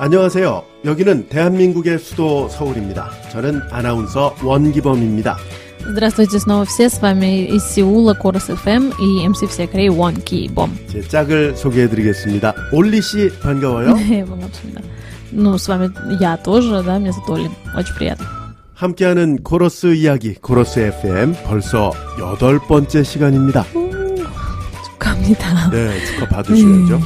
안녕하세요. 여기는 대한민국의 수도 서울입니다. 저는 아나운서 원기범입니다. Здравствуйте снова все, с вами из Сеула Корос FM и MC всей Кореи Won Ki-bom. 제 짝을 소개해드리겠습니다. 올리 씨 반가워요. 네, 반갑습니다. Ну, с вами я тоже, да, меня зовут Оля. Очень приятно. 함께하는 코러스 이야기, 코러스 FM 벌써 8번째 시간입니다. 축하합니다. 네, 축하 받으셔야죠.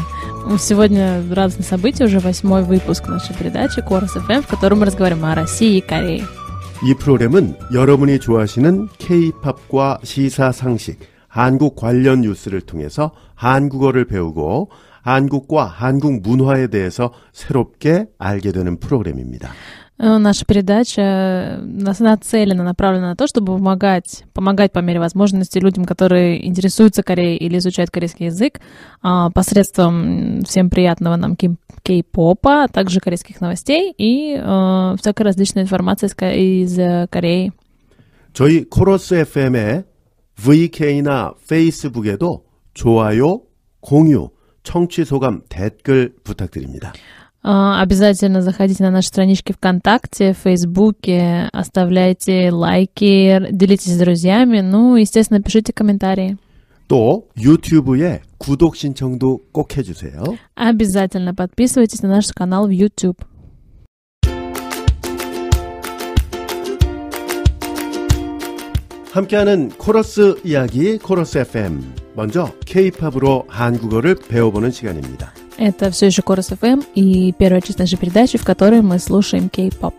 Сегодня радостное событие, уже 8-й выпуск нашей передачи Корос FM, в котором мы разговариваем о России и Корее. 이 프로그램은 여러분이 좋아하시는 K-팝과 시사상식, 한국 관련 뉴스를 통해서 한국어를 배우고 한국과 한국 문화에 대해서 새롭게 알게 되는 프로그램입니다. Наша передача нацелена, направлена на то, чтобы помогать по мере возможности людям, которые интересуются Кореей или изучают корейский язык, посредством всем приятного нам кей-попа, а также корейских новостей и всякой различной информации из Кореи. 저희 코러스 FM의 VK나 페이스북에도 좋아요, 공유, 청취 소감, 댓글 부탁드립니다. Обязательно заходите на наши странички ВКонтакте, в Фейсбуке, оставляйте лайки, делитесь с друзьями, ну, естественно, пишите комментарии. 또 유튜브에 구독 신청도 꼭 해주세요. Обязательно подписывайтесь на наш канал в YouTube. 함께하는 코러스 이야기, 코러스 FM. 먼저 K-팝으로 한국어를 배워보는 시간입니다. Это все еще Корос FM и первая часть нашей передачи, в которой мы слушаем K-pop.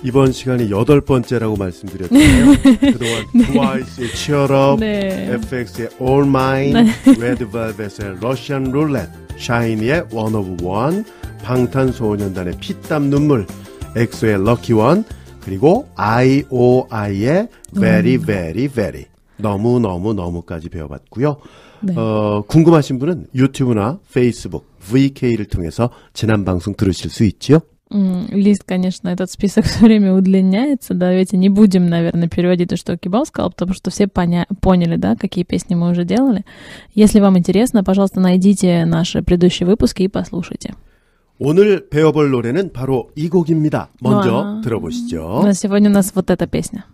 이번 시간이 8번째라고 말씀드렸잖아요. 그동안 트와이스의 Cheer Up, 네. FX의 All Mine, Red Velvet의 Russian Roulette, 샤이니의 One of One, 방탄소년단의 피땀 눈물, 엑소의 Lucky One, 그리고 IOI의 Very Very Very. 너무까지 배워봤고요. 네. 궁금하신 분은 유튜브나 페이스북, VK를 통해서 지난 방송 들으실 수 있지요? Лист, конечно, этот список все время удлиняется. Давайте не будем, наверное, переводить то, что Кибал сказал, потому что все поняли, да, какие песни мы уже делали. Если вам интересно, пожалуйста, найдите наши предыдущие выпуски и послушайте. 오늘 배워볼 노래는 바로 이 곡입니다. 먼저 들어보시죠. Сегодня у нас вот эта песня.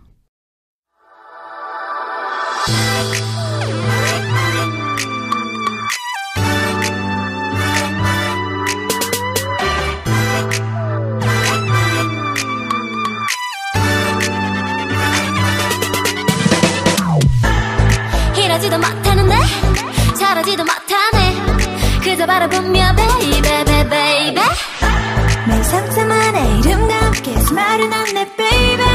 이러지도 못하는데 저러지도 못하네 그저 바라보며 baby baby 내 상상만의 이름과 함께 수많은 안내 baby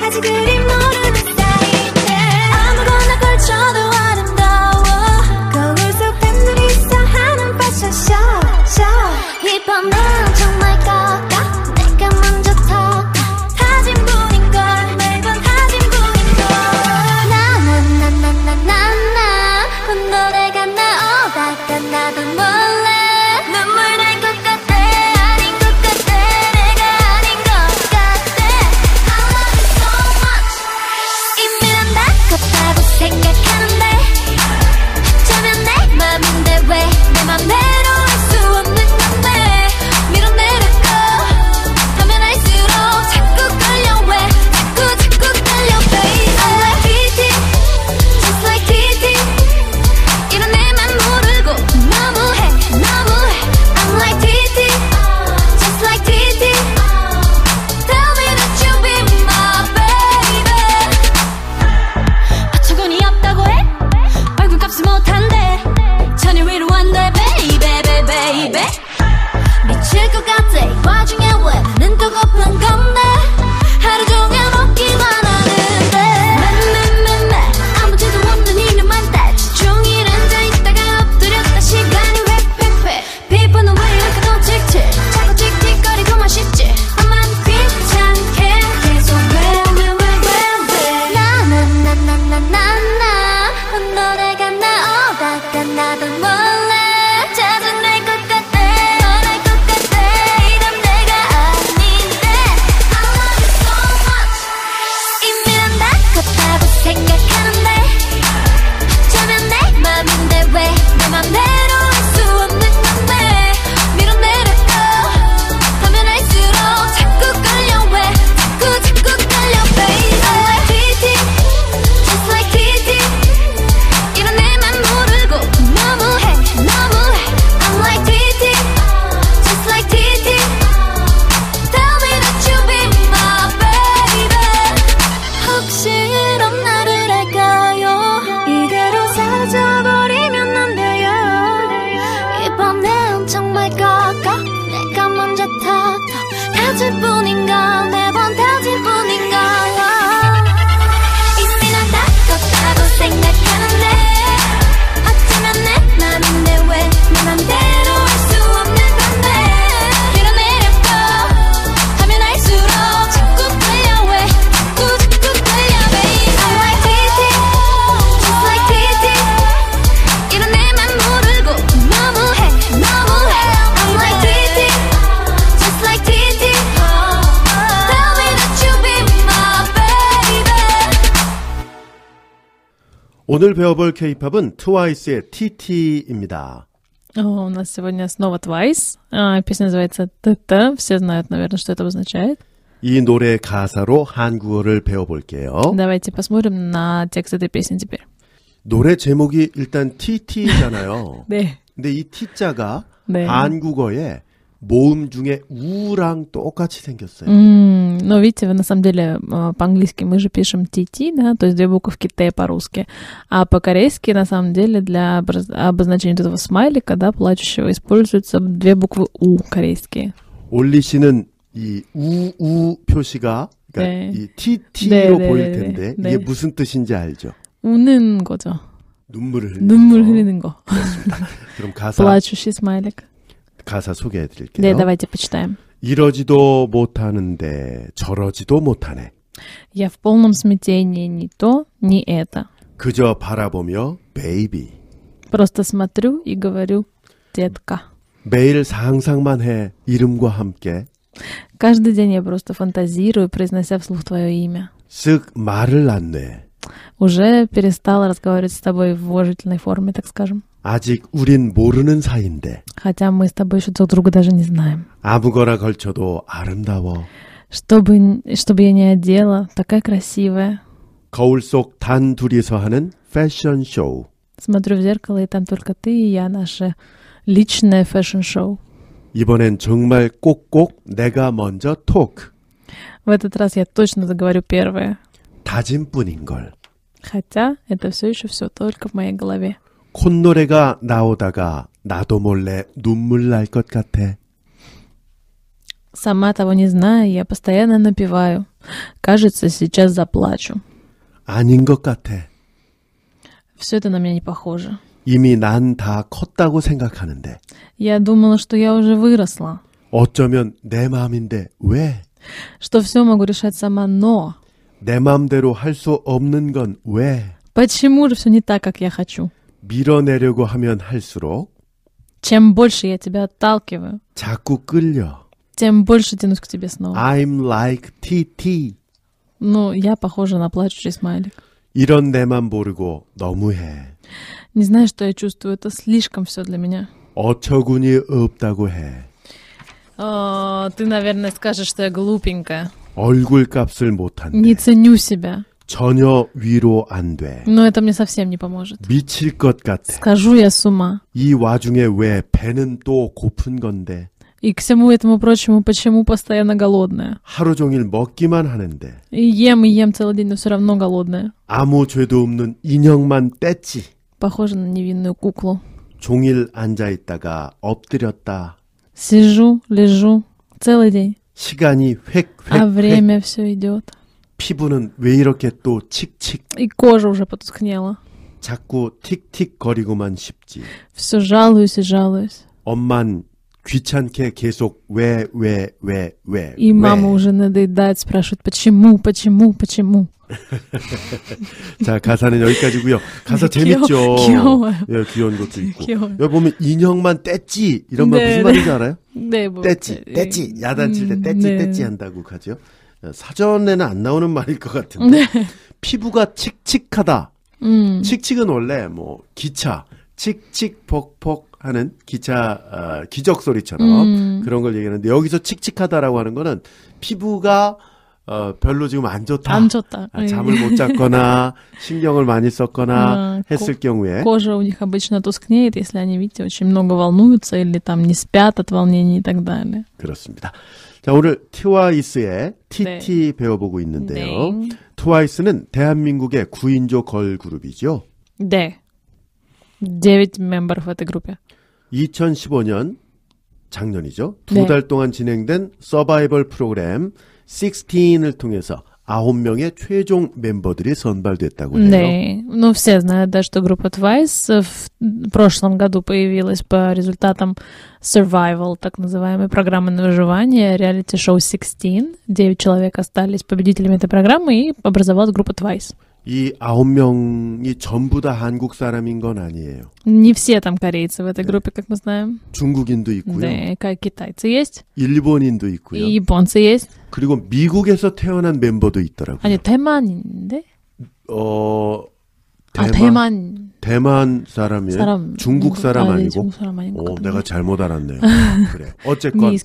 아직 그리 모르는 사이인데 아무거나 걸쳐도 아름다워 거울 속 팬들이서 하는 패션쇼 이 밤은 정말 걸까 내가 먼저 털까 하진 분인걸 매번 하진 분인걸 나나나나나나 그 노래가 나오다가 나도 몰래 눈물 날 것 같아 아닌 것 같아 내가 아닌 것 같아 I love you so much 오늘 배워볼 K-팝은 트와이스의 TT입니다. У нас сегодня снова Twice. Песня называется «ТТ». Все знают, наверное, что это обозначает. 이 노래 가사로 한국어를 배워볼게요. Давайте посмотрим на текст этой песни теперь. 노래 제목이 일단 TT잖아요. 네. 근데 이 T자가 네. 한국어에 모음 중에 우랑 똑같이 생겼어요. Но видите, вы на самом деле по-английски мы же пишем TT, да, то есть две буковки Т по-русски, а по-корейски на самом деле для обозначения вот этого смайлика, да, плачущего, используются две буквы У корейские. 올리 씨는 이 우우 표시가 그러니까 네. 이 TT로 네, 보일 네, 텐데 네. 이게 무슨 뜻인지 알죠? 우는 거죠. 눈물을 흘리는 눈물 거. 흐르는 거. 그럼 가사 Плачущий смайлик. 소개해 드릴게요. 네, давайте почитаем. 이러지도 못하는데 저러지도 못하네. Я в полном смятении ни то, ни это. 그저 바라보며 베이비. Просто смотрю и говорю, детка. 매일 상상만 해 이름과 함께 Каждый день я просто фантазирую, произнося вслух твое имя. 쓱 말을 안 내. Уже перестала разговаривать с тобой в уважительной форме, так скажем. 아직 우린 모르는 사이인데 Хотя мы с тобой еще друг друга даже не знаем. 아무거나 걸쳐도 아름다워. Чтобы я не одела, такая красивая. 거울 속 단 둘이서 하는 패션쇼. Смотрю в зеркало, и там только ты и я, наше личное фэшн-шоу. 이번엔 정말 꼭꼭 내가 먼저 토크. В этот раз я точно заговорю первое. 다짐뿐인걸. Хотя это все еще все только в моей голове. 콧노래가 나오다가 나도 몰래 눈물 날 것 같아. Сама того не зная, я постоянно напеваю. Кажется, сейчас заплачу. 아닌 것 같아. Все это на меня не похоже. 이미 난 다 컸다고 생각하는데 Я думала, что я уже выросла, 어쩌면 내 마음인데 왜? что все могу решать сама, но 내 마음대로 할 수 없는 건 왜? почему же все не так, как я хочу? 밀어내려고 하면 할수록 Чем больше я тебя отталкиваю, 자꾸 끌려. тем больше тянусь к тебе снова. I'm like TT. Ну, я похожа на плачущий смайлик. 이런 내만 모르고 너무해. Не знаю, что я чувствую, это слишком все для меня. 어처구니 없다고 해. Ты, наверное, скажешь, что я глупенькая. 얼굴값을 못한대. Не ценю себя. 전혀 위로 안 돼. Но это мне совсем не поможет. 미칠 것 같아. Скажу я с ума. 이 와중에 왜 배는 또 고픈 건데 И к всему этому прочему, почему постоянно голодная? 하루 종일 먹기만 하는데 И ем целый день, но все равно голодная. 아무 죄도 없는 인형만 뗐지. Похожа на невинную куклу. 종일 앉아있다가 엎드렸다. Сижу, лежу целый день. 시간이 А 획획획. время все идет. 피부는 왜 이렇게 또 칙칙. И кожа уже потускнела. 자꾸 틱틱거리고만 싶지. Все жалуюсь и жалуюсь. 엄만 귀찮게 계속 왜. И мама уже надоедает, спрашивает, почему. 자, 가사는 여기까지고요. 가사 귀여워, 재밌죠? 귀여워요. 예, 귀여운 것도 있고. 귀여워요. 여기 보면 인형만 뗐지 이런 말 네, 무슨 네. 말인지 알아요? 네, 뭐. 뗐지 야단칠 때 네. 뗐지 한다고 하죠. 사전에는 안 나오는 말일 것 같은데 네. 피부가 칙칙하다. 칙칙은 원래 뭐 기차 칙칙폭폭 하는 기차 기적 소리처럼 그런 걸 얘기하는데 여기서 칙칙하다라고 하는 거는 피부가 별로 지금 안 좋다. 안 좋다. 잠을 못 잤거나 신경을 많이 썼거나 했을 경우에 Кожа у них обычно тускнеет, если они, видите, очень много волнуются или там не спят от волнения и так далее. 그렇습니다. 자, 오늘 트와이스의 TT 배워보고 있는데요. 네. 트와이스는 대한민국의 9인조 걸그룹이죠. 네. 9 멤버ов в этой группе. 2015년 작년이죠. 네. 2달 동안 진행된 서바이벌 프로그램 16을 통해서 9명의 최종 멤버들이 선발됐다고 해요. Да, ну все знают, да, что группа Twice в прошлом году появилась по результатам Survival, так называемой программы на выживание, реалити-шоу 16. 9 человек остались победителями этой программы, и образовалась группа Twice. 이 9명이 전부 다 한국 사람인 건 아니에요. Не все там корейцы в этой группе, как мы знаем. 중국인도 있고요. Да, как китайцы есть, 일본인도 있고요. и японцы есть. 그리고 미국에서 태어난 멤버도 있더라고요. 아니, 대만인데? 대만 사람이에요? 중국 사람 아니고? 중국 사람 아닌 것 같은데. 내가 잘못 알았네요. 그래. 어쨌건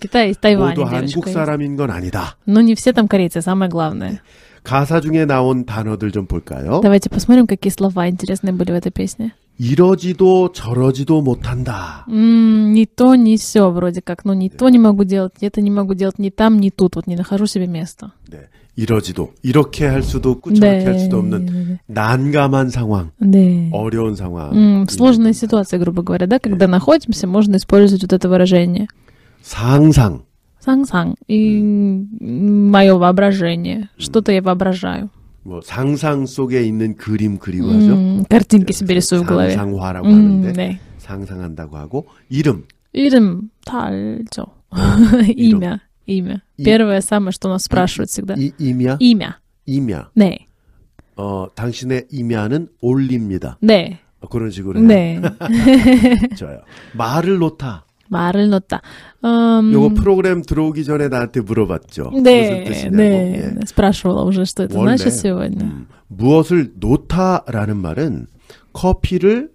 모두 한국 사람인 건 아니다. Но не все там корейцы, самое главное. 가사 중에 나온 단어들 좀 볼까요? Давайте посмотрим, какие слова интересные были в этой песне. 이러지도 저러지도 못한다. Ни то, ни сё вроде как. Ну, ни то не могу делать, это не могу делать, ни там, ни тут. Вот не нахожу себе места. 네. 이러지도 이렇게 할 수도 없고 저렇게 할 수도 없는 난감한 상황, 어려운 상황. Сложная ситуация, грубо говоря, да? Когда находимся, можно использовать вот это выражение. 상상. 상상. И мое воображение. Что-то я воображаю. 뭐 상상 속에 있는 그림 그리워하죠. Картинки себе рисую в голове. 상상화라고 하는데 네. 상상한다고 하고 이름. 이름 다 알죠. Имя. Первое самое, что нас спрашивают всегда. 임야? имя. 네. 당신의 임야는 올립니다. 네. 그런 식으로 해요. 네. 좋아요. 말을 놓다. 말을 놓다. 요거 프로그램 들어오기 전에 나한테 물어봤죠. 네, 무슨 뜻이냐고. 네. 예. спрашивала уже, что это 원래, значит сегодня. 무엇을 놓다라는 말은 커피를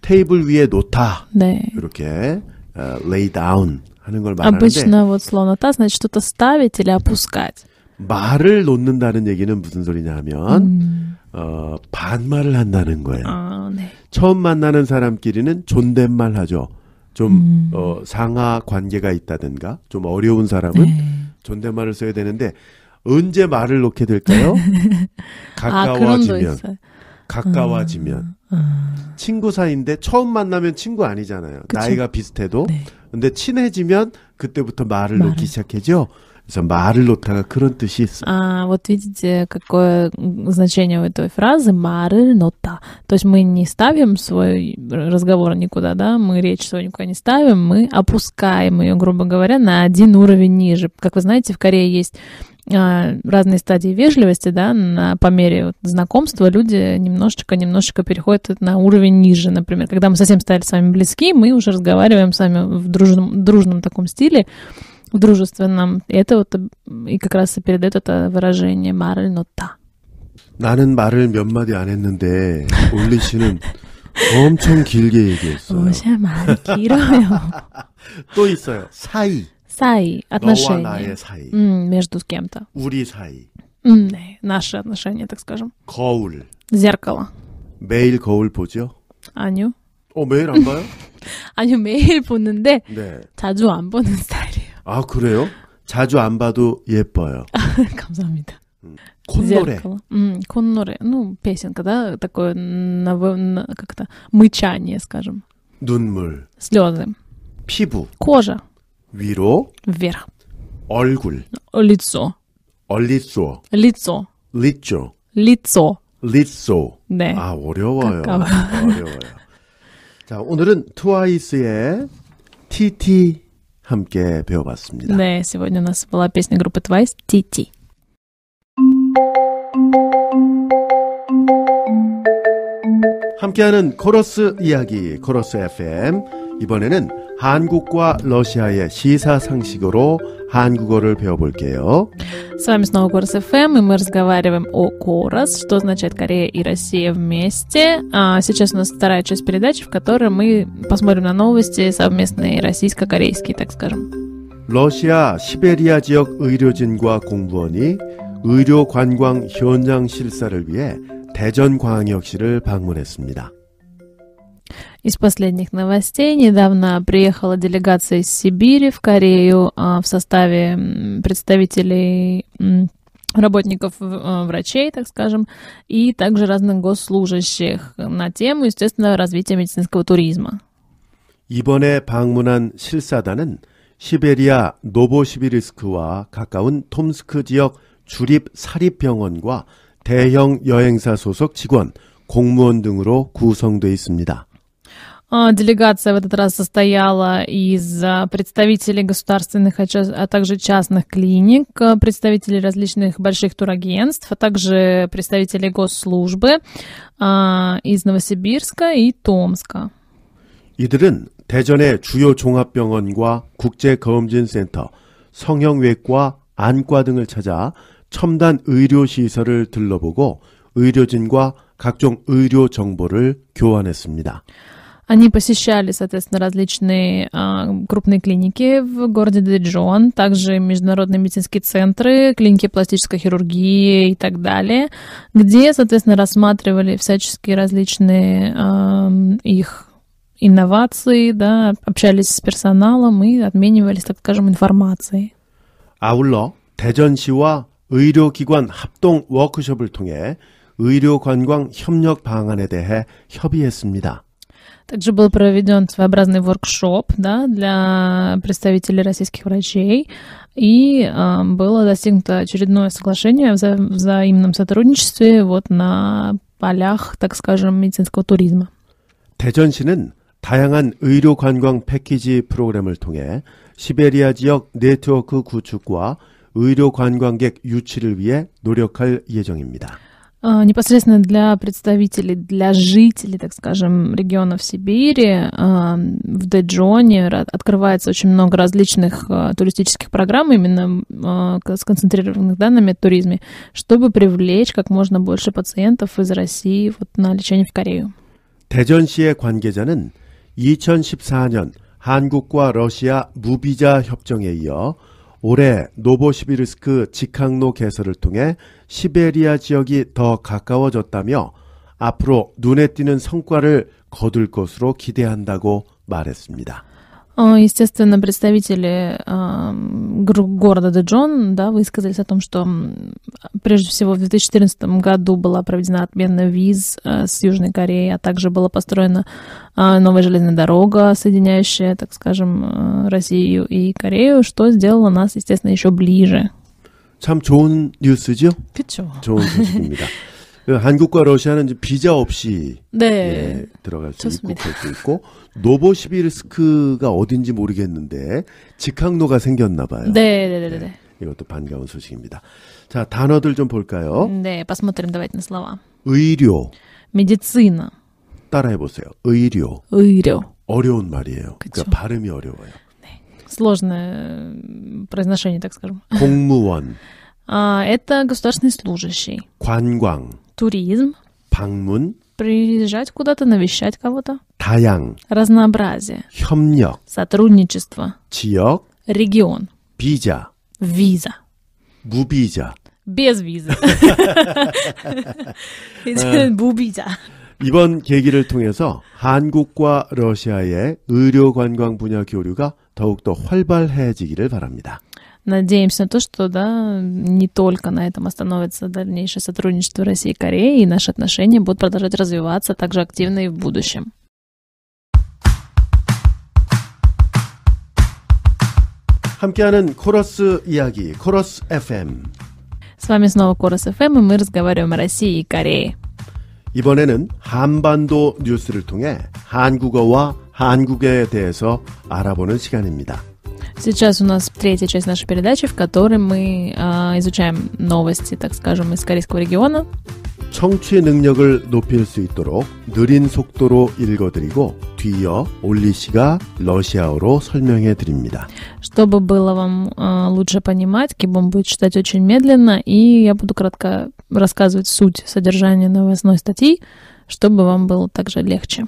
테이블 위에 놓다. 네. 이렇게 lay down 하는 걸 말하는데 Обычно вот слово «нота» значит что-то ставить или опускать. 말을 놓는다는 얘기는 무슨 소리냐 하면 반말을 한다는 거예요. 네. 처음 만나는 사람끼리는 존댓말 하죠. 좀 상하 관계가 있다든가 좀 어려운 사람은 존댓말을 써야 되는데 언제 말을 놓게 될까요? 가까워지면 친구 사이인데 처음 만나면 친구 아니잖아요. 그쵸? 나이가 비슷해도 네. 근데 친해지면 그때부터 말을 놓기 시작하죠. 그래서 말을 놓다가 그런 뜻이 있어요. Вот видите, какое значение у этой фразы «말을 놓다». То есть мы не ставим свой разговор никуда, да, мы речь свою никуда не ставим, мы опускаем ее, грубо говоря, на один уровень ниже. Как вы знаете, в Корее есть разные стадии вежливости, да, по мере вот знакомства люди немножечко переходят на уровень ниже, например. Когда мы совсем стали с вами близки, мы уже разговариваем с вами в дружном таком стиле, в дружественном. И это вот и как раз и передает это выражение 말을 놓다. 나는 말을 몇 마디 안 했는데 올리 씨는 엄청 길게 얘기했어요. 제 말이 길어요. 또 있어요. 사이. отношения. 너와 나의 사이. Между с кем-то. 우리 사이. 네, наши отношения, так скажем. 거울. Зеркало. 매일 거울 보죠? 아니요. 매일 안 봐요? 아니요, 매일 보는데 네. 자주 안 보는 스타일이에요. 아, 그래요? 자주 안 봐도 예뻐요. 감사합니다. 콧노래. 콧노래. Ну, песенка, да? Такое, как-то, мычание, скажем. 눈물. Слезы. 피부. Кожа. 위로. Вверх. 얼굴. Лицо. 얼리쏘. Лицо. 리쪼. Лицо. 리쏘. 네. 아, 어려워요. 가까워요. 어려워요. 자, 오늘은 트와이스의 TT 함께 배워봤습니다. 네, сегодня у нас была песня группы Twice TT. 함께하는 코러스 이야기, 코러스 FM. 이번에는 한국과 러시아의 시사상식어로 한국어를 배워볼게요. С вами снова Корос ФМ, и мы разговариваем о Корос, что означает Корея и Россия вместе. Сейчас у нас вторая часть передачи, в которой мы посмотрим на новости совместные российско-корейские, так скажем. 러시아 시베리아 지역 의료진과 공무원이 의료 관광 현장 실사를 위해 대전광역시를 방문했습니다. Из последних новостей недавно приехала делегация из Сибири в Корею в составе представителей работников, врачей, так скажем, и также разных госслужащих на тему, естественно, развития медицинского туризма. 이번에 방문한 실사단은 시베리아 노보시비르스크와 가까운 톰스크 지역 주립 사립병원과 대형 여행사 소속 직원, 공무원 등으로 구성되어 있습니다. Делегация в этот раз состояла из представителей государственных, а также частных клиник, представителей различных больших турагентств, а также представителей госслужбы из Новосибирска и Томска. 이들은 대전의 주요 종합병원과 국제검진센터, 성형외과, 안과 등을 찾아 첨단 의료시설을 들러보고 의료진과 각종 의료 정보를 교환했습니다. Они посещали, соответственно, различные крупные клиники в городе Дэджон, также международные медицинские центры, клиники пластической хирургии и так далее, где, соответственно, рассматривали всяческие различные их инновации, да, общались с персоналом и обменивались, так скажем, информацией. 아울러 대전시와 의료기관 합동 워크숍을 통해 의료관광 협력 방안에 대해 협의했습니다. Также был проведен своеобразный воркшоп, да, для представителей российских врачей, и было достигнуто очередное соглашение о взаимном сотрудничестве вот на полях, так скажем, медицинского туризма. 대전시는 다양한 의료 관광 패키지 프로그램을 통해 시베리아 지역 네트워크 구축과 의료 관광객 유치를 위해 노력할 예정입니다. Непосредственно для представителей, для жителей, так скажем, регионов Сибири в Дэджоне открывается очень много различных туристических программ, именно сконцентрированных, да, на медтуризме, чтобы привлечь как можно больше пациентов из России вот, на лечение в Корею. 대전시의 관계자는 2014년 한국과 러시아 무비자 협정에 이어 올해 노보시비르스크 직항로 개설을 통해 시베리아 지역이 더 가까워졌다며 앞으로 눈에 띄는 성과를 거둘 것으로 기대한다고 말했습니다. Естественно, представители города Дэджон, да, высказались о том, что прежде всего в 2014 году была проведена отмена виз с Южной Кореей, а также была построена новая железная дорога, соединяющая, так скажем, Россию и Корею, что сделало нас, естественно, еще ближе. 참 좋은 뉴스죠? 그렇죠. 좋은 소식입니다. 한국과 러시아는 이제 비자 없이 네, 예, 들어갈 수 좋습니다. 입국할 수 있고 노보시비르스크가 어딘지 모르겠는데 직항로가 생겼나 봐요. 네. 이것도 반가운 소식입니다. 자, 단어들 좀 볼까요? 네, посмотрим давайте на слова. 의료. Медицина. 따라해 보세요. 의료. 의료. 어려운 말이에요. 그쵸. 그러니까 발음이 어려워요. Сложное произношение, так скажем. 공무원. Это государственный служащий. 관광. Туризм. 방문. Приезжать куда-то, навещать кого-то. 다양. Разнообразие. 협력. Сотрудничество. 지역. Регион. 비자. Виза. 무비자. Без визы. 무비자. 이번 계기를 통해서 한국과 러시아의 의료관광 분야 교류가 더욱더 활발해지기를 바랍니다. Надеемся на то, что да, не только на этом остановится дальнейшее сотрудничество России и Кореи, и наши отношения будут продолжать развиваться также активно и в будущем. 함께하는 코러스 이야기, 코러스 FM. С вами снова Корос FM, и мы разговариваем о России и Корее. 이번에는 한반도 뉴스를 통해 한국어와 한국에 대해서 알아보는 시간입니다. Сейчас у нас третья часть нашей передачи, в которой мы изучаем новости, так скажем, из корейского региона. 청취 능력을 높일 수 있도록 느린 속도로 읽어드리고 뒤이어 올리 씨가 러시아어로 설명해 드립니다. Чтобы было вам лучше понимать, Кибом будет читать очень медленно, и я буду кратко рассказывать суть содержания новостной статьи, чтобы вам было также легче.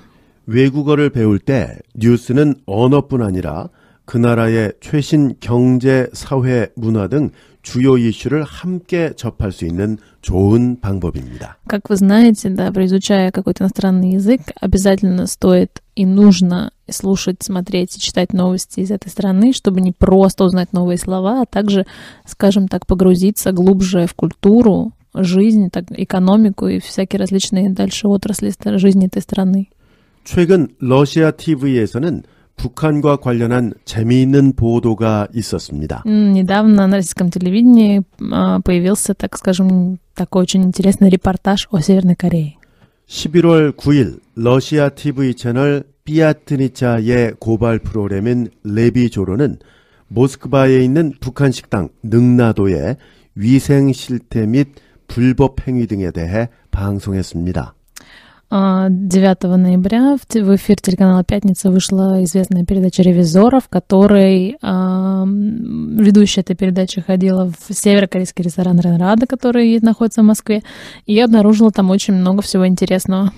외국어를 배울 때 뉴스는 언어뿐 아니라 그 나라의 최신 경제, 사회, 문화 등 주요 이슈를 함께 접할 수 있는 좋은 방법입니다. Как вы знаете, да, изучая какой-то иностранный язык, обязательно стоит и нужно слушать, смотреть и читать новости из этой страны, чтобы не просто узнать новые слова, а также, скажем так, погрузиться глубже в культуру, жизнь, так, экономику и всякие различные дальше отрасли жизни этой страны. 최근 러시아 TV에서는 북한과 관련한 재미있는 보도가 있었습니다. Недавно на российском телевидении появился, так скажем, такой очень интересный репортаж о Северной Корее. 11월 9일 러시아 TV 채널 삐아트니차의 고발 프로그램인 레비조로는 모스크바에 있는 북한 식당 능라도의 위생 실태 및 불법 행위 등에 대해 방송했습니다. 9 ноября в эфир телеканала «Пятница» вышла известная передача «Ревизора», в которой ведущая этой передачи ходила в северокорейский ресторан «Ренрада», который находится в Москве, и обнаружила там очень много всего интересного.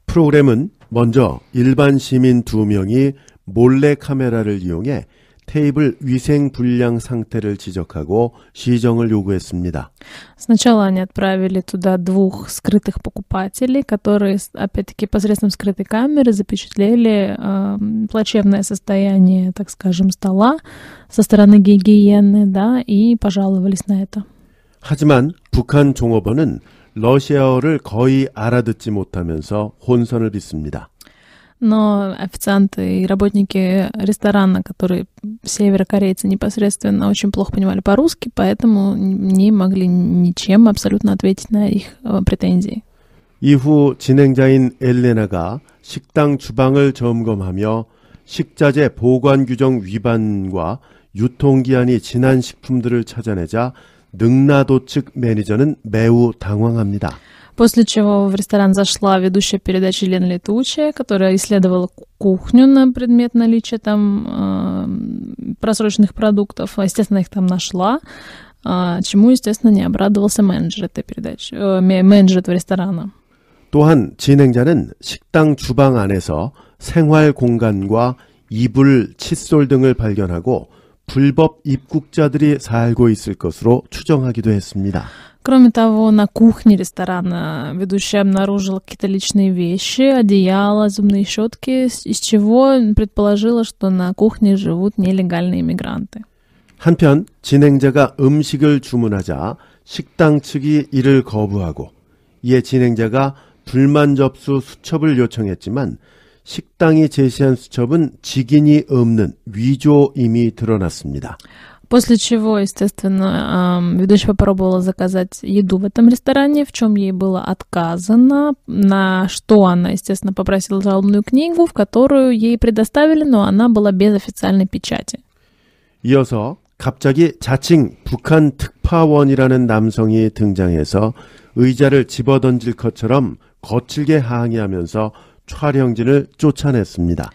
프로그램은 먼저 일반 시민 2명이 몰래 카메라를 이용해 테이블 위생 불량 상태를 지적하고 시정을 요구했습니다. Сначала они отправили туда 2 скрытых покупателей, которые, опять-таки, посредством скрытой камеры запечатлели плачевное состояние, так скажем, стола со стороны гигиены, да, и пожаловались на это. 하지만 북한 종업원은 러시아어를 거의 알아듣지 못하면서 혼선을 빚습니다. Но официанты и работники ресторана, которые северокорейцы непосредственно очень плохо понимали по-русски, поэтому не могли ничем абсолютно ответить на их претензии. 이후 진행자인 엘레나가 식당 주방을 점검하며 식자재 보관 규정 위반과 유통기한이 지난 식품들을 찾아내자 능라도 측 매니저는 매우 당황합니다. После чего в ресторан зашла ведущая передачи Лена Летучая, которая исследовала кухню на предмет наличия там просроченных продуктов. Естественно, их там нашла, чему, естественно, не обрадовался менеджер этой передачи, менеджер этого ресторана. 또한 진행자는 식당 주방 안에서 생활 공간과 이불, 칫솔 등을 발견하고 불법 입국자들이 살고 있을 것으로 추정하기도 했습니다. Кроме того, на кухне ресторана ведущая обнаружила какие-то личные вещи, одеяло, зубные щетки, из чего предположила, что на кухне живут нелегальные иммигранты. 한편 진행자가 음식을 주문하자 식당 측이 이를 거부하고 이에 진행자가 불만 접수 수첩을 요청했지만 식당이 제시한 수첩은 직인이 없는 위조임이 드러났습니다. После чего, естественно, ведущая попробовала заказать еду в этом ресторане, в чем ей было отказано, на что она, естественно, попросила жалобную книгу, в которую ей предоставили, но она была без официальной печати. 이어서 갑자기 자칭 북한 특파원이라는 남성이 등장해서 의자를 집어던질 것처럼 거칠게 항의하면서 촬영진을 쫓아냈습니다.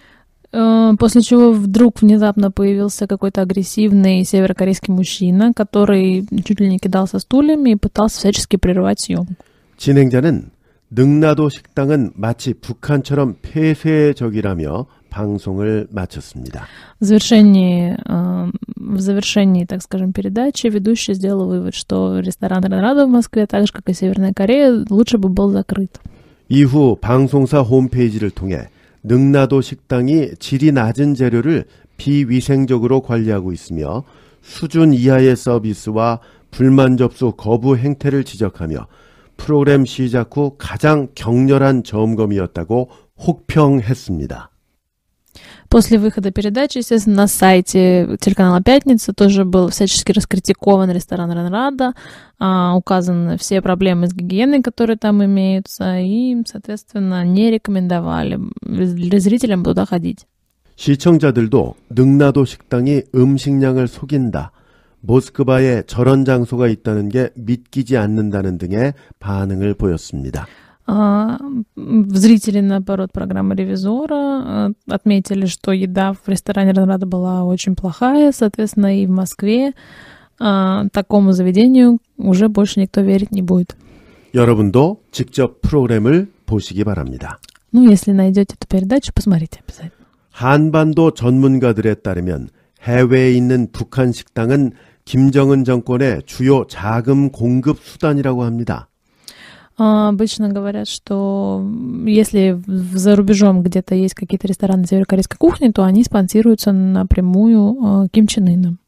После чего вдруг внезапно появился какой-то агрессивный северокорейский мужчина, который чуть ли не кидался стульями и пытался всячески прервать съемку. 진행자는 능라도 식당은 마치 북한처럼 폐쇄적이라며 방송을 마쳤습니다. В завершении, так скажем, передачи ведущий сделал вывод, что ресторан Ренрада в Москве, так же как и Северная Корея, лучше бы был закрыт. 이후 방송사 홈페이지를 통해 능라도 식당이 질이 낮은 재료를 비위생적으로 관리하고 있으며 수준 이하의 서비스와 불만 접수 거부 행태를 지적하며 프로그램 시작 후 가장 격렬한 점검이었다고 혹평했습니다. После выхода передачи, естественно, на сайте телеканала «Пятница» тоже был всячески раскритикован ресторан Ренрада, указаны все проблемы с гигиеной, которые там имеются, и, соответственно, не рекомендовали зрителям туда ходить. 시청자들도 능라도 식당이 음식량을 속인다, 모스크바에 저런 장소가 있다는 게 믿기지 않는다는 등의 반응을 보였습니다. Зрители, наоборот, программы «Ревизора» отметили, что еда в ресторане Ренрада была очень плохая, соответственно, и в Москве такому заведению уже больше никто верить не будет. 여러분도 직접 프로그램을 보시기 바랍니다. Ну, если найдете эту передачу, посмотрите обязательно. 한반도 전문가들에 따르면 해외에 있는 북한 식당은 김정은 정권의 주요 자금 공급 수단이라고 합니다. Обычно говорят, что если за рубежом где-то есть какие-то рестораны северокорейской кухни, то они спонсируются напрямую Ким Чен Ыном.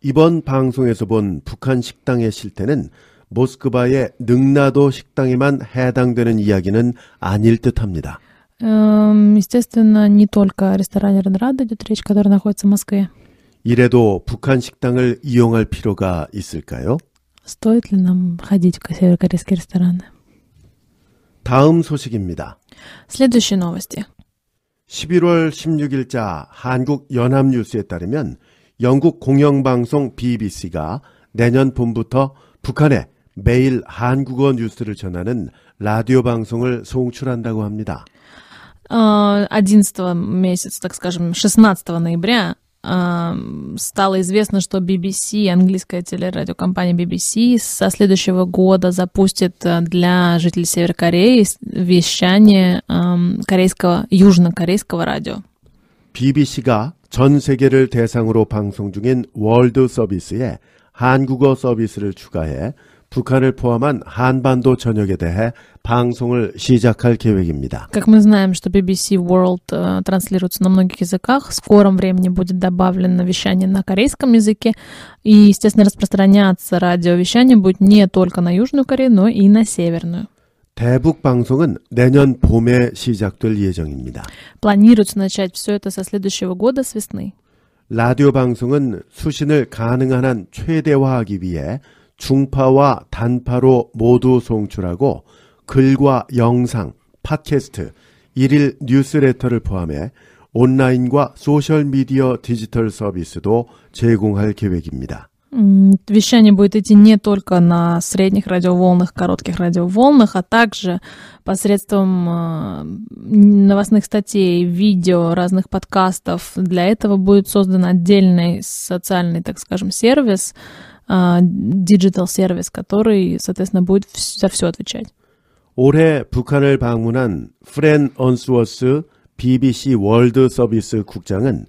이번 방송에서 본 북한 식당의 실태는 모스크바의 능라도 식당에만 해당되는 이야기는 아닐 듯합니다. Естественно, не только о ресторане Ренрада идет речь, который находится в Москве. 이래도 북한 식당을 이용할 필요가 있을까요? Стоит ли нам ходить в северокорейские рестораны? 다음 소식입니다. Следующие новости. 11월 16일자 한국 연합뉴스에 따르면 영국 공영방송 BBC가 내년 봄부터 북한에 매일 한국어 뉴스를 전하는 라디오 방송을 송출한다고 합니다. 11 месяца, так скажем, 16 ноября стало известно, что BBC, английская телерадиокомпания BBC, со следующего года запустит для жителей Северной Кореи вещание южнокорейского радио. BBC가 전 세계를 대상으로 방송 중인 월드 서비스에 한국어 서비스를 추가해 북한을 포함한 한반도 전역에 대해 방송을 시작할 계획입니다. Как мы знаем, что BBC World транслируется на многих языках, в скором времени будет добавлено вещание на корейском языке, и, естественно, распространяться радиовещание будет не только на Южную Корею, но и на Северную. 대북 방송은 내년 봄에 시작될 예정입니다. Планируется начать все это со следующего года, с весны. 라디오 방송은 수신을 가능한 한 최대화하기 위해 중파와 단파로 모두 송출하고 글과 영상, 팟캐스트, 일일 뉴스레터를 포함해 온라인과 소셜미디어 디지털 서비스도 제공할 계획입니다. Вещание будет идти не только на средних радиоволнах, коротких радиоволнах, а также посредством новостных статей, видео, разных подкастов. Для этого будет создан отдельный социальный, так скажем, сервис, digital сервис, который, соответственно, будет за все отвечать. 올해 북한을 방문한 프렌 언스워스 BBC 월드 서비스 국장은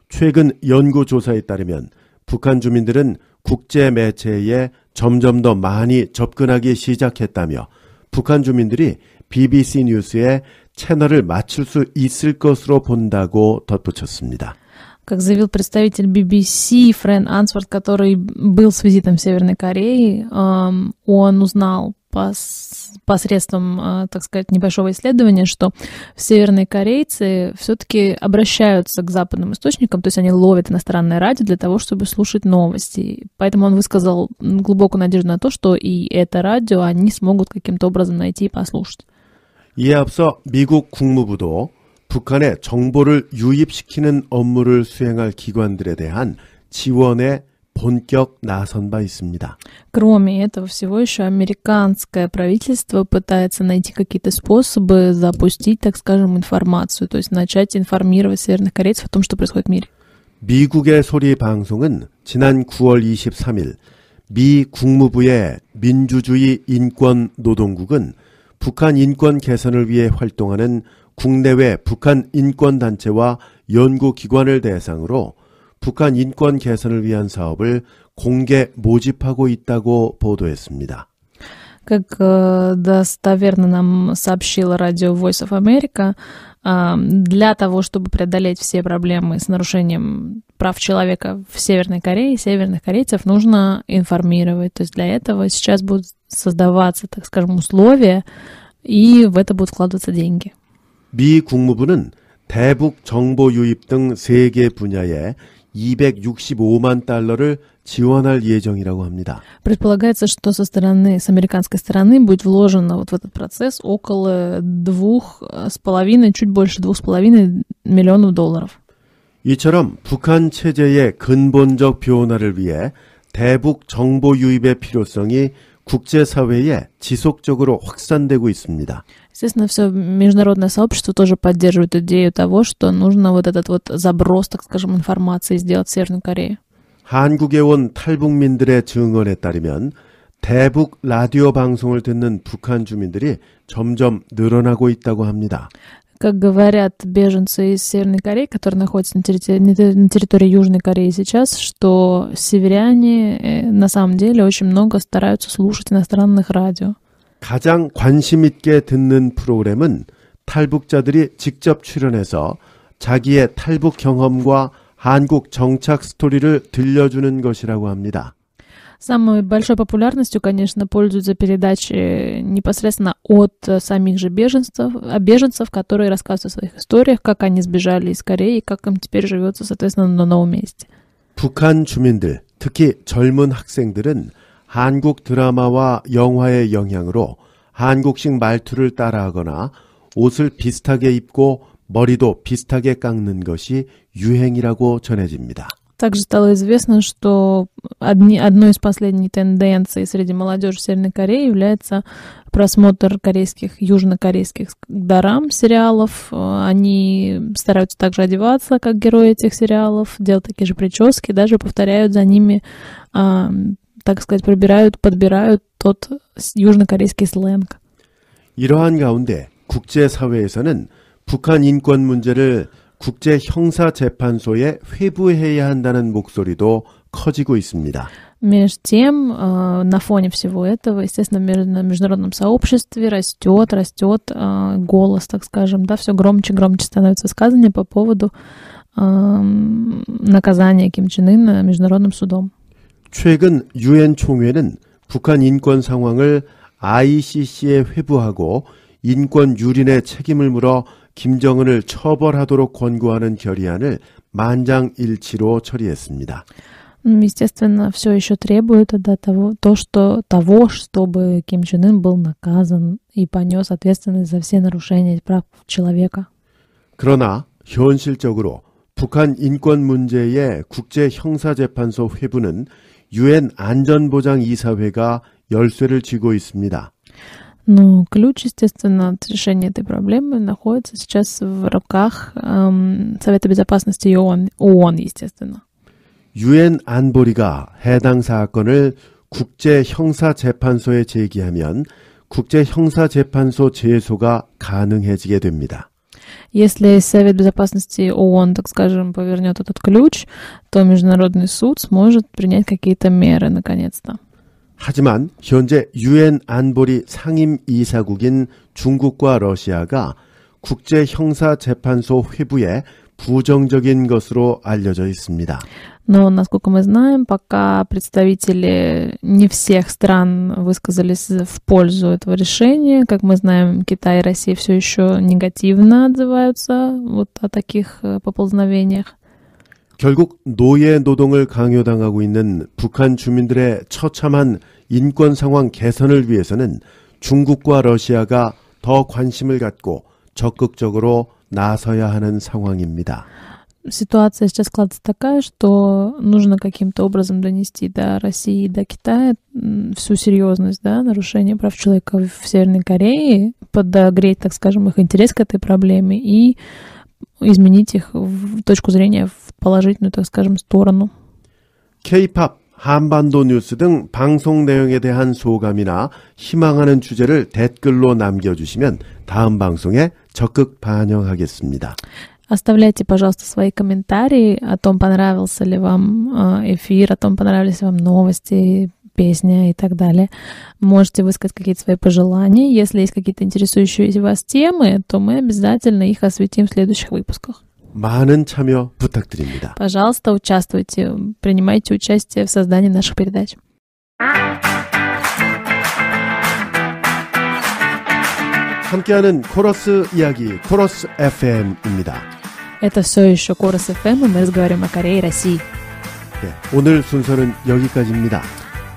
최근 연구조사에 따르면 북한 주민들은 국제 매체에 점점 더 많이 접근하기 시작했다며 북한 주민들이 BBC 뉴스에 채널을 맞출 수 있을 것으로 본다고 덧붙였습니다. Как заявил представитель BBC Фрэн Ансворт, который был с визитом в Северной Корее, он узнал посредством, так сказать, небольшого исследования, что северные корейцы все-таки обращаются к западным источникам, то есть они ловят иностранное радио для того, чтобы слушать новости. Поэтому он высказал глубокую надежду на то, что и это радио они смогут каким-то образом найти и послушать. 이에 앞서 미국 국무부도 북한에 정보를 유입시키는 업무를 수행할 기관들에 대한 지원에 본격 나선 바 있습니다. Кроме этого всего, еще американское правительство пытается найти какие-то способы запустить, так скажем, информацию, то есть начать информировать северных корейцев о том, что происходит в мире. 미국의 소리 방송은 지난 9월 23일 미 국무부의 민주주의 인권 노동국은 북한 인권 개선을 위해 활동하는 국내외 북한 인권단체와 연구기관을 대상으로 북한 인권 개선을 위한 사업을 공개 모집하고 있다고 보도했습니다. Как достоверно нам сообщила радио Voice of America, для того, чтобы преодолеть все проблемы с нарушением прав человека в Северной Корее, северных корейцев нужно информировать. То есть для этого сейчас будут создаваться, так скажем, условия, и в это будут вкладываться деньги. 미 국무부는 대북 정보 유입 등 3개 분야에 265만 달러를 지원할 예정이라고 합니다. Предполагается, что с американской стороны будет вложено вот в этот процесс около 2,5, чуть больше 2,5 миллионов долларов. 이처럼 북한 체제의 근본적 변화를 위해 대북 정보 유입의 필요성이 국제사회에 지속적으로 확산되고 있습니다. Естественно, все международное сообщество тоже поддерживает идею того, что нужно вот этот вот заброс, так скажем, информации сделать в Северную Корею. 한국에 온 탈북민들의 증언에 따르면 대북 라디오 방송을 듣는 북한 주민들이 점점 늘어나고 있다고 합니다. Как говорят беженцы из Северной Кореи, которые находятся на территории Южной Кореи сейчас, что северяне на самом деле очень много стараются слушать иностранных радио. 가장 관심 있게 듣는 프로그램은 탈북자들이 직접 출연해서 자기의 탈북 경험과 한국 정착 스토리를 들려주는 것이라고 합니다. Самой большой популярностью, конечно, пользуются передачи непосредственно от самих же беженцев, которые рассказывают о своих историях, как они сбежали из Кореи, как им теперь живется, соответственно, на новом месте. 북한 주민들, 특히 젊은 학생들은 한국 드라마와 영화의 영향으로 한국식 말투를 따라하거나 옷을 비슷하게 입고 머리도 비슷하게 깎는 것이 유행이라고 전해집니다. Также стало известно, что одной из последних тенденций среди молодежи Северной Кореи является просмотр южнокорейских дорам, сериалов. Они стараются также одеваться, как герои этих сериалов, делать такие же прически, даже повторяют за ними, так сказать, подбирают тот южнокорейский сленг. 이러한 가운데 국제사회에서는 북한 인권 문제를 국제형사재판소에 회부해야 한다는 목소리도 커지고 있습니다. Между тем, на фоне всего этого, естественно, в международном сообществе растет голос, так скажем, да, все громче и громче становятся высказывания по поводу наказания Ким Чен Ына международным судом. 최근 유엔 총회는 북한 인권 상황을 ICC에 회부하고 인권 유린의 책임을 물어 김정은을 처벌하도록 권고하는 결의안을 만장일치로 처리했습니다. Естественно, все еще требует того, чтобы Ким Чен Ын был наказан и понес ответственность за все нарушения прав человека. 그러나 현실적으로 북한 인권 문제의 국제형사재판소 회부는 유엔 안전보장이사회가 열쇠를 쥐고 있습니다. Но ключ, естественно, от решения этой проблемы находится сейчас в руках Совета Безопасности ООН, естественно. 유엔 안보리가 해당 사건을 국제형사재판소에 제기하면 국제형사재판소 제소가 가능해지게 됩니다. Если Совет Безопасности ООН, так скажем, повернет этот ключ, то Международный суд сможет принять какие-то меры, наконец-то. 하지만 현재 유엔 안보리 상임 이사국인 중국과 러시아가 국제형사재판소 회부에 부정적인 것으로 알려져 있습니다. Но, насколько мы знаем, пока представители не всех стран высказались в пользу этого решения. Как мы знаем, Китай и Россия все еще негативно отзываются о таких поползновениях. 결국 노예 노동을 강요당하고 있는 북한 주민들의 처참한 인권 상황 개선을 위해서는 중국과 러시아가 더 관심을 갖고 적극적으로 나서야 하는 상황입니다. Ситуация сейчас складывается такая, что нужно каким-то образом донести до России и до Китая всю серьезность, да, нарушения прав человека в Северной Корее, подогреть, так скажем, их интерес к этой проблеме и изменить их точку зрения в положительную, так скажем, сторону. K-pop, 한반도 뉴스 등 방송 내용에 대한 소감이나 희망하는 주제를 댓글로 남겨주시면 다음 방송에 적극 반영하겠습니다. Оставляйте, пожалуйста, свои комментарии о том, понравился ли вам эфир, о том, понравились вам новости, песня и так далее. Можете высказать какие-то свои пожелания. Если есть какие-то интересующие вас темы, то мы обязательно их осветим в следующих выпусках. 많은 참여 부탁드립니다. Пожалуйста, участвуйте, принимайте участие в создании наших передач. 함께하는 코러스 이야기, 코러스 FM입니다. Это все еще Корос FM, и мы разговариваем о Корее и России. 네, 오늘 순서는 여기까지입니다.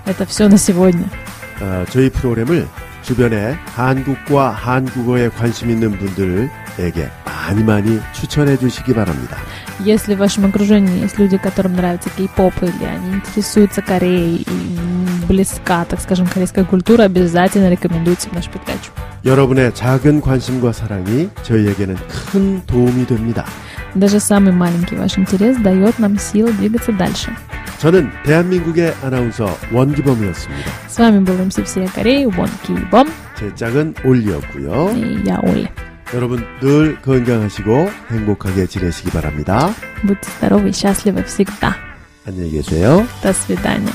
Это все на сегодня. 저희 프로그램을 주변에 한국과 한국어에 관심 있는 분들에게 많이 추천해 주시기 바랍니다. Если в вашем окружении есть люди, которым нравится кей-поп, или они интересуются Кореей, и близка, так скажем, корейская культура, обязательно рекомендуйте нашу передачу. 여러분의 작은 관심과 사랑이 저희에게는 큰 도움이 됩니다. Даже самый маленький ваш интерес дает нам силы двигаться дальше. 저는 대한민국의 아나운서 원기범이었습니다. С вами был МС всей Кореи, Вон Ки-бом. 제 짝은 올리였고요. И я Оля. 여러분 늘 건강하시고 행복하게 지내시기 바랍니다. Будьте здоровы и счастливы всегда. 안녕히 계세요. До свидания.